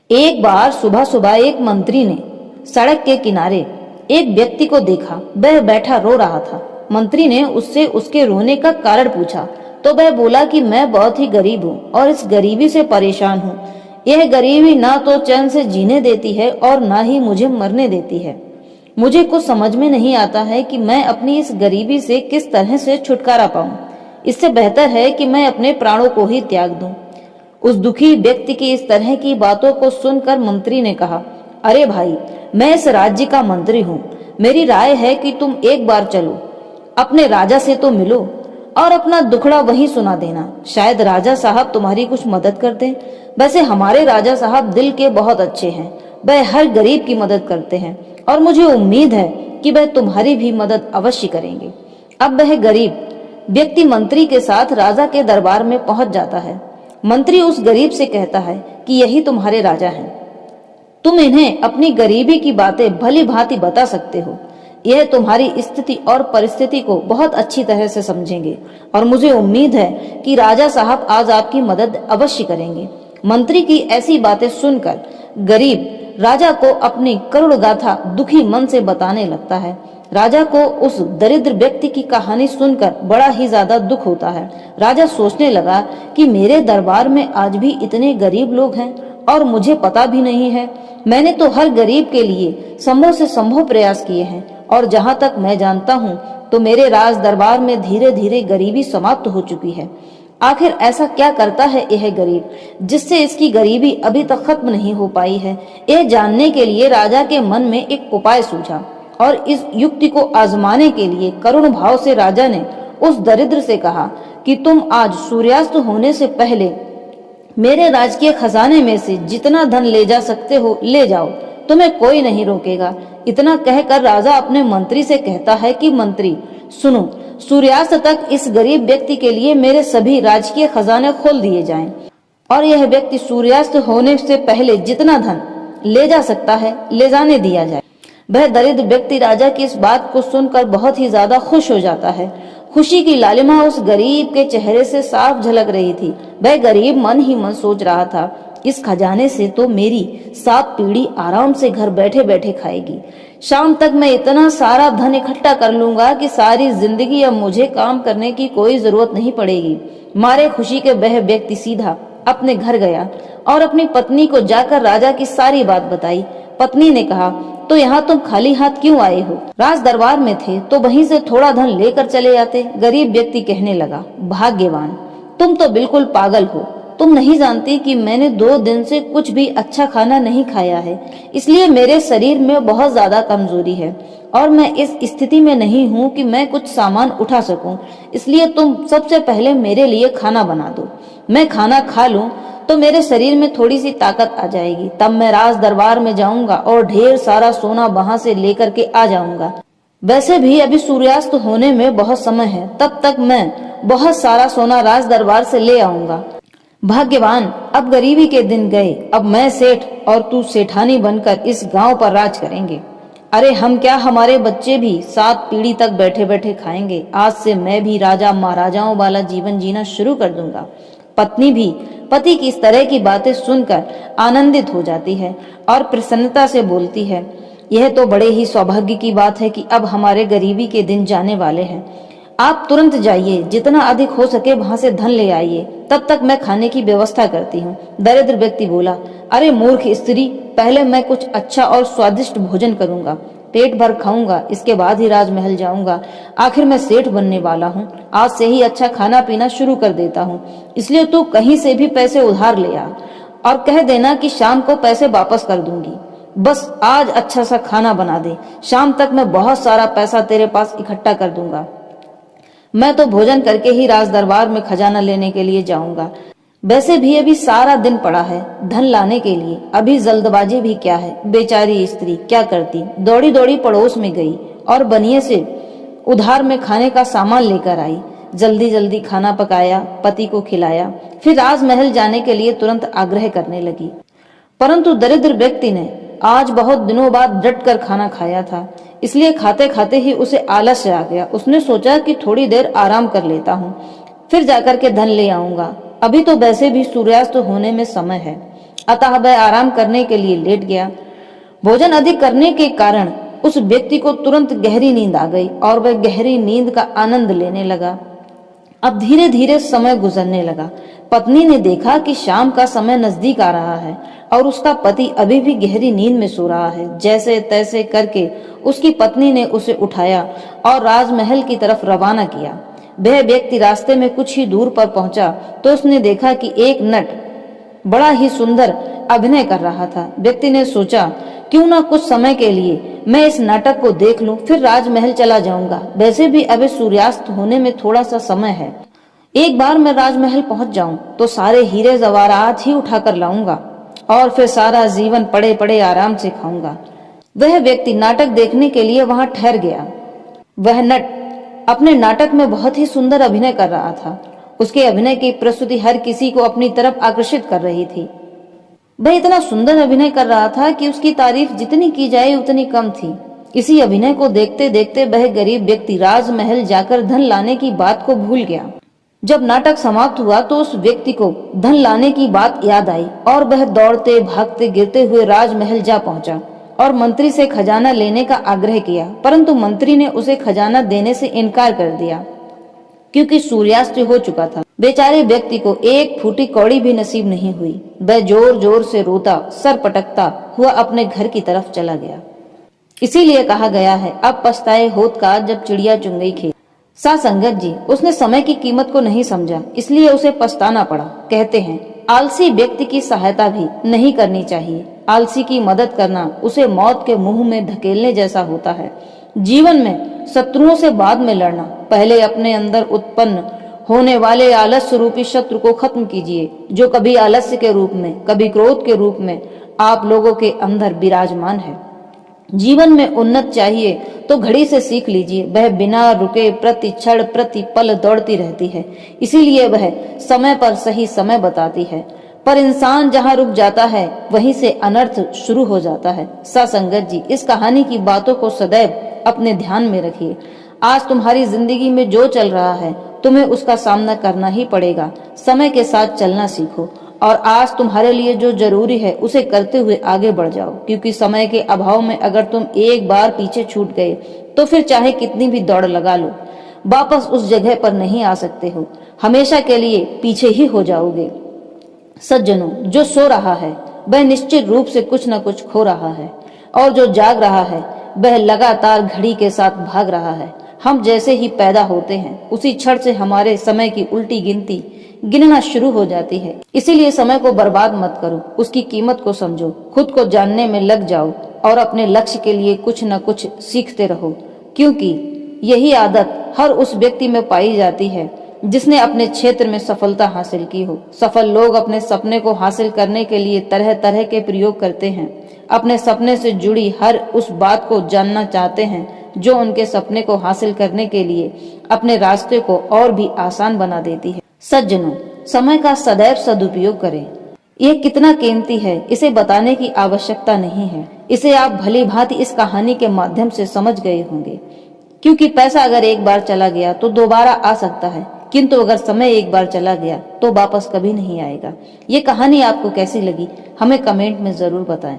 एक बार सुबह सुबह एक मंत्री ने सड़क के किनारे एक व्यक्ति को देखा। वह बैठा रो रहा था। मंत्री ने उससे उसके रोने का कारण पूछा तो वह बोला कि मैं बहुत ही गरीब हूँ और इस गरीबी से परेशान हूँ। यह गरीबी ना तो चैन से जीने देती है और ना ही मुझे मरने देती है। मुझे कुछ समझ में नहीं आता है कि मैं अपनी इस गरीबी से किस तरह से छुटकारा पाऊं। इससे बेहतर है कि मैं अपने प्राणों को ही त्याग दूं। उस दुखी व्यक्ति की इस तरह की बातों को सुनकर मंत्री ने कहा, अरे भाई, मैं इस राज्य का मंत्री हूँ। मेरी राय है कि तुम एक बार चलो, अपने राजा से तो मिलो और अपना दुखड़ा वहीं सुना देना। शायद राजा साहब तुम्हारी कुछ मदद कर दें। वैसे हमारे राजा साहब दिल के बहुत अच्छे हैं। वह हर गरीब की मदद करते हैं और मुझे उम्मीद है कि वह तुम्हारी भी मदद अवश्य करेंगे। अब वह गरीब व्यक्ति मंत्री के साथ राजा के दरबार में पहुंच जाता है। मंत्री उस गरीब से कहता है कि यही तुम्हारे राजा हैं। तुम इन्हें अपनी गरीबी की बातें भली भांति बता सकते हो। यह तुम्हारी स्थिति और परिस्थिति को बहुत अच्छी तरह से समझेंगे और मुझे उम्मीद है कि राजा साहब आज आपकी मदद अवश्य करेंगे। मंत्री की ऐसी बातें सुनकर गरीब राजा को अपनी करुण गाथा दुखी मन से बताने लगता है। राजा को उस दरिद्र व्यक्ति की कहानी सुनकर बड़ा ही ज्यादा दुख होता है। राजा सोचने लगा कि मेरे दरबार में आज भी इतने गरीब लोग हैं और मुझे पता भी नहीं है। मैंने तो हर गरीब के लिए संभव से संभव प्रयास किए हैं और जहां तक मैं जानता हूं तो मेरे राज दरबार में धीरे धीरे गरीबी समाप्त हो चुकी है। आखिर ऐसा क्या करता है यह गरीब जिससे इसकी गरीबी अभी तक खत्म नहीं हो पाई है। यह जानने के लिए राजा के मन में एक उपाय सूझा और इस युक्ति को आजमाने के लिए करुण भाव से राजा ने उस दरिद्र से कहा कि तुम आज सूर्यास्त होने से पहले मेरे राजकीय खजाने में से जितना धन ले जा सकते हो ले जाओ, तुम्हें कोई नहीं रोकेगा। इतना कहकर राजा अपने मंत्री से कहता है कि मंत्री सुनो, सूर्यास्त तक इस गरीब व्यक्ति के लिए मेरे सभी राजकीय खजाने खोल दिए जाएं और यह व्यक्ति सूर्यास्त होने से पहले जितना धन ले जा सकता है ले जाने दिया जाए। वह दरिद्र व्यक्ति राजा की इस बात को सुनकर बहुत ही ज्यादा खुश हो जाता है। खुशी की लालिमा उस गरीब के चेहरे से साफ झलक रही थी। वह गरीब मन ही मन सोच रहा था, इस खजाने से तो मेरी 7 पीढ़ी आराम से घर बैठे बैठे खाएगी। शाम तक मैं इतना सारा धन इकट्ठा कर लूंगा कि सारी जिंदगी अब मुझे काम करने की कोई जरूरत नहीं पड़ेगी। मारे खुशी के वह व्यक्ति सीधा अपने घर गया और अपनी पत्नी को जाकर राजा की सारी बात बताई। पत्नी ने कहा, तो यहाँ तुम खाली हाथ क्यों आए हो? राज दरबार में थे तो वहीं से थोड़ा धन लेकर चले आते। गरीब व्यक्ति कहने लगा, भाग्यवान, तुम तो बिल्कुल पागल हो। तुम नहीं जानती कि मैंने 2 दिन से कुछ भी अच्छा खाना नहीं खाया है, इसलिए मेरे शरीर में बहुत ज्यादा कमजोरी है और मैं इस स्थिति में नहीं हूँ कि मैं कुछ सामान उठा सकूं। इसलिए तुम सबसे पहले मेरे लिए खाना बना दो। मैं खाना खा लूं तो मेरे शरीर में थोड़ी सी ताकत आ जाएगी। तब मैं राज दरबार में जाऊंगा और ढेर सारा सोना वहां से लेकर के आ जाऊंगा। वैसे भी अभी सूर्यास्त होने में बहुत समय है, तब तक मैं बहुत सारा सोना राज दरबार से ले आऊंगा। भाग्यवान, अब गरीबी के दिन गए। अब मैं सेठ और तू सेठानी बनकर इस गांव पर राज करेंगे। अरे हम क्या, हमारे बच्चे भी 7 पीढ़ी तक बैठे बैठे खाएंगे। आज से मैं भी राजा महाराजाओं वाला जीवन जीना शुरू कर दूंगा। पत्नी भी पति की इस तरह की बातें सुनकर आनंदित हो जाती है और प्रसन्नता से बोलती है, यह तो बड़े ही सौभाग्य की बात है कि अब हमारे गरीबी के दिन जाने वाले हैं। आप तुरंत जाइए, जितना अधिक हो सके वहां से धन ले आइए, तब तक मैं खाने की व्यवस्था करती हूँ। दरिद्र व्यक्ति बोला, अरे मूर्ख स्त्री, पहले मैं कुछ अच्छा और स्वादिष्ट भोजन करूंगा, पेट भर खाऊंगा, इसके बाद ही राजमहल जाऊंगा। आखिर मैं सेठ बनने वाला हूँ, आज से ही अच्छा खाना पीना शुरू कर देता हूँ। इसलिए तू कहीं से भी पैसे उधार ले आ और कह देना कि शाम को पैसे वापस कर दूंगी। बस आज अच्छा सा खाना बना दे, शाम तक मैं बहुत सारा पैसा तेरे पास इकट्ठा कर दूंगा। मैं तो भोजन करके ही राज दरबार में खजाना लेने के लिए जाऊंगा। वैसे भी अभी सारा दिन पड़ा है धन लाने के लिए, अभी जल्दबाजी भी क्या है। बेचारी स्त्री क्या करती, दौड़ी दौड़ी पड़ोस में गई और बनिए से उधार में खाने का सामान लेकर आई। जल्दी जल्दी खाना पकाया, पति को खिलाया, फिर राजमहल जाने के लिए तुरंत आग्रह करने लगी। परंतु दरिद्र व्यक्ति ने आज बहुत दिनों बाद डट कर खाना खाया था, इसलिए खाते खाते ही उसे आलस्य आ गया। उसने सोचा कि थोड़ी देर आराम कर लेता हूँ, फिर जाकर के धन ले आऊंगा। अभी तो वैसे भी सूर्यास्त होने में समय है। अतः वह आराम करने के लिए लेट गया। भोजन अधिक करने के कारण उस व्यक्ति को तुरंत गहरी नींद आ गई और वह गहरी नींद का आनंद लेने लगा। अब धीरे धीरे समय गुजरने लगा। पत्नी ने देखा कि शाम का समय नजदीक आ रहा है और उसका पति अभी भी गहरी नींद में सो रहा है। जैसे तैसे करके उसकी पत्नी ने उसे उठाया और राजमहल की तरफ रवाना किया। वह व्यक्ति रास्ते में कुछ ही दूर पर पहुंचा तो उसने देखा कि एक नट बड़ा ही सुंदर अभिनय कर रहा था। व्यक्ति ने सोचा, क्यों ना कुछ समय के लिए मैं इस नाटक को देख लूं, फिर राजमहल चला जाऊंगा। वैसे भी अभी सूर्यास्त होने में थोड़ा सा समय है। एक बार मैं राजमहल पहुंच जाऊं तो सारे हीरे जवाहरात ही उठाकर लाऊंगा और फिर सारा जीवन पड़े पड़े आराम से खाऊंगा। वह व्यक्ति नाटक देखने के लिए वहां ठहर गया। वह नट अपने नाटक में बहुत ही सुंदर अभिनय कर रहा था। उसके अभिनय की प्रस्तुति हर किसी को अपनी तरफ आकर्षित कर रही थी। वह इतना सुंदर अभिनय कर रहा था कि उसकी तारीफ जितनी की जाए उतनी कम थी। इसी अभिनय को देखते देखते वह गरीब व्यक्ति राजमहल जाकर धन लाने की बात को भूल गया। जब नाटक समाप्त हुआ तो उस व्यक्ति को धन लाने की बात याद आई और वह दौड़ते भागते गिरते हुए राजमहल जा पहुंचा और मंत्री से खजाना लेने का आग्रह किया, परंतु मंत्री ने उसे खजाना देने से इनकार कर दिया क्योंकि सूर्यास्त हो चुका था। बेचारे व्यक्ति को एक फूटी कौड़ी भी नसीब नहीं हुई। वह जोर जोर से रोता, सर पटकता हुआ अपने घर की तरफ चला गया। इसीलिए कहा गया है, अब पछताए होत का जब चिड़िया चुन गई खेत। संगत जी, उसने समय की कीमत को नहीं समझा, इसलिए उसे पछताना पड़ा। कहते हैं, आलसी व्यक्ति की सहायता भी नहीं करनी चाहिए। आलसी की मदद करना उसे मौत के मुंह में धकेलने जैसा होता है। जीवन में शत्रुओं से बाद में लड़ना। पहले अपने अंदर उत्पन्न होने वाले आलस्य रूपी शत्रु को खत्म कीजिए, जो कभी आलस्य के रूप में, कभी क्रोध के रूप में आप लोगों के अंदर विराजमान है। जीवन में उन्नत चाहिए तो घड़ी से सीख लीजिए, वह बिना रुके प्रति क्षण प्रति पल दौड़ती रहती है। इसीलिए वह समय पर सही समय बताती है, पर इंसान जहाँ रुक जाता है वहीं से अनर्थ शुरू हो जाता है। संगत जी, इस कहानी की बातों को सदैव अपने ध्यान में रखिए। आज तुम्हारी जिंदगी में जो चल रहा है तुम्हें उसका सामना करना ही पड़ेगा। समय के साथ चलना सीखो और आज तुम्हारे लिए जो जरूरी है उसे करते हुए आगे बढ़ जाओ, क्योंकि समय के अभाव में अगर तुम एक बार पीछे छूट गए तो फिर चाहे कितनी भी दौड़ लगा लो, वापस उस जगह पर नहीं आ सकते हो। हमेशा के लिए पीछे ही हो जाओगे। सज्जनों, जो सो रहा है वह निश्चित रूप से कुछ न कुछ खो रहा है और जो जाग रहा है वह लगातार घड़ी के साथ भाग रहा है। हम जैसे ही पैदा होते हैं उसी क्षण से हमारे समय की उल्टी गिनती गिनना शुरू हो जाती है। इसीलिए समय को बर्बाद मत करो, उसकी कीमत को समझो, खुद को जानने में लग जाओ और अपने लक्ष्य के लिए कुछ न कुछ सीखते रहो, क्योंकि यही आदत हर उस व्यक्ति में पाई जाती है जिसने अपने क्षेत्र में सफलता हासिल की हो। सफल लोग अपने सपने को हासिल करने के लिए तरह तरह के प्रयोग करते हैं। अपने सपने से जुड़ी हर उस बात को जानना चाहते हैं जो उनके सपने को हासिल करने के लिए अपने रास्ते को और भी आसान बना देती है। सज्जनों, समय का सदैव सदुपयोग करें। यह कितना कीमती है इसे बताने की आवश्यकता नहीं है। इसे आप भली भांति इस कहानी के माध्यम से समझ गए होंगे, क्योंकि पैसा अगर एक बार चला गया तो दोबारा आ सकता है, किंतु अगर समय एक बार चला गया तो वापस कभी नहीं आएगा। ये कहानी आपको कैसी लगी हमें कमेंट में जरूर बताएं।